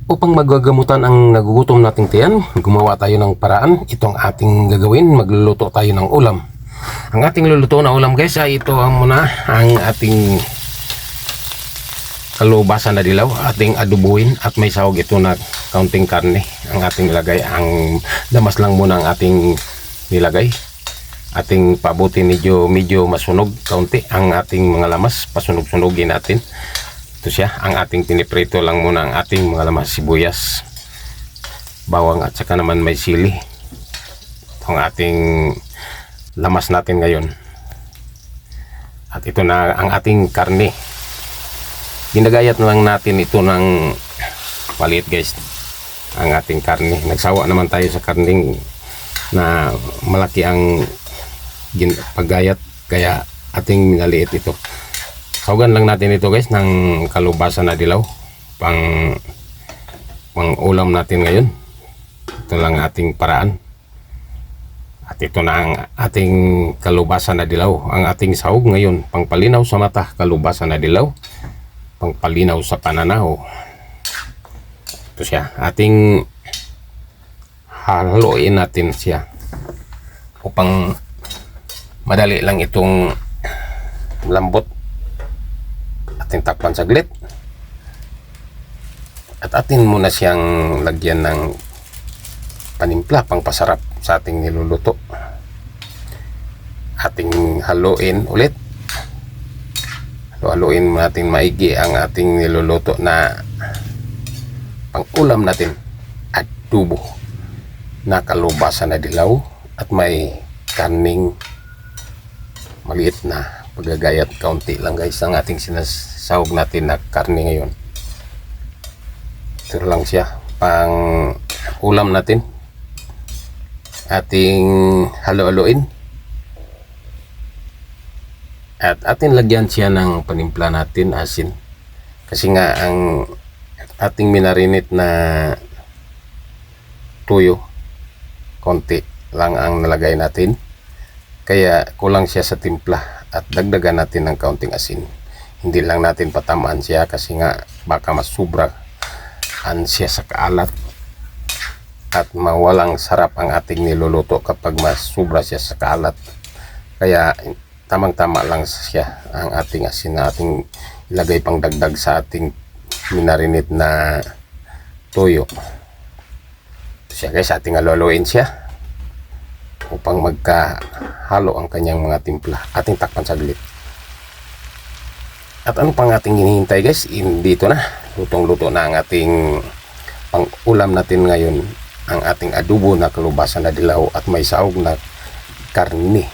Upang magagamutan ang nagugutom nating tiyan, gumawa tayo ng paraan. Itong ating gagawin, magluluto tayo ng ulam. Ang ating luluto na ulam guys ay ito ang muna ang ating kalubasan na dilaw, ating adubuin at may sahog ito na kaunting karne ang ating ilagay. Ang lamas lang muna ang ating nilagay. Ating pabuti medyo masunog kaunti ang ating mga lamas, pasunog-sunogin natin. Ito siya, ang ating piniprito lang muna ang ating mga lamas, sibuyas, bawang at saka naman may sili. Itong ating lamas natin ngayon. At ito na ang ating karne. Ginagayat na lang natin ito ng maliit guys, ang ating karne. Nagsawa naman tayo sa karning na malaki ang paggayat, kaya ating minaliit ito. Sawagan lang natin ito guys ng kalubasan na dilaw pang ulam natin ngayon. Ito lang ating paraan. At ito na ang ating kalubasan na dilaw. Ang ating sahog ngayon, pangpalinaw sa mata, kalubasan na dilaw, pangpalinaw sa pananaw. Ito siya, ating haluin natin siya upang madali lang itong lambot. Ating takpan saglit at atin muna siyang lagyan ng panimpla pang pasarap sa ating niluluto. Ating haluin ulit, haluin natin maigi ang ating niluluto na pang ulam natin, adobo na kalubasan na dilaw at may karning maliit na paggagayat, kaunti lang guys ang ating sinasahog natin na karne ngayon. Ito lang siya pang ulam natin. Ating halo-haloin at ating lagyan siya ng panimpla natin, asin, kasi nga ang ating minarinate na tuyo konti lang ang nalagay natin, kaya kulang siya sa timpla. At dagdagan natin ng kaunting asin. Hindi lang natin patamaan siya kasi nga baka masubra siya sa kaalat at mawalang sarap ang ating niluluto kapag masubra siya sa kaalat. Kaya tamang-tama lang siya ang ating asin na ating ilagay pang dagdag sa ating minarinate na toyo. Siya guys, ating aluluin siya upang magkahalo ang kanyang mga timpla. Ating takpan saglit. At ano pang ating hinihintay guys? Dito na, lutong-luto na ang ating pang ulam natin ngayon, ang ating adobo na kalubasan na dilaw at may sahog na karne.